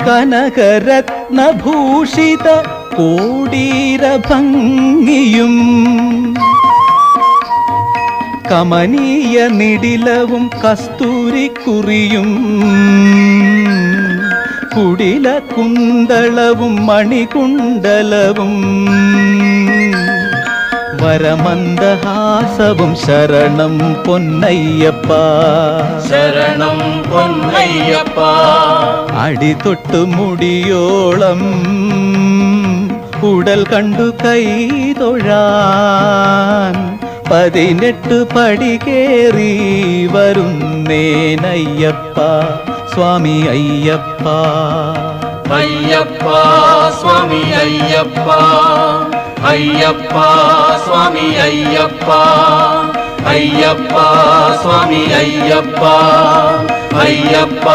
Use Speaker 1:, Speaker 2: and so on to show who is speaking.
Speaker 1: കനകരത്നഭൂഷിത കോടീരഭംഗിയും കമനീയ നിടിലവും കസ്തൂരിക്കുറിയും കുടില കുന്തളവും മണികുണ്ടലവും വരമന്ദഹാസവും ശരണം പൊന്നയ്യപ്പ
Speaker 2: ശരണം പൊന്നയ്യപ്പ
Speaker 1: അടിതൊട്ടു മുടിയോളം ഉടൽ കണ്ടു കൈതൊഴാൻ 18 പടി കേറി വരുന്നേനയ്യപ്പ സ്വാമി അയ്യപ്പ
Speaker 2: അയ്യപ്പ സ്വാമി അയ്യപ്പ അയ്യപ്പ സ്വാമി അയ്യപ്പ അയ്യപ്പ സ്വാമി അയ്യപ്പ അയ്യപ്പ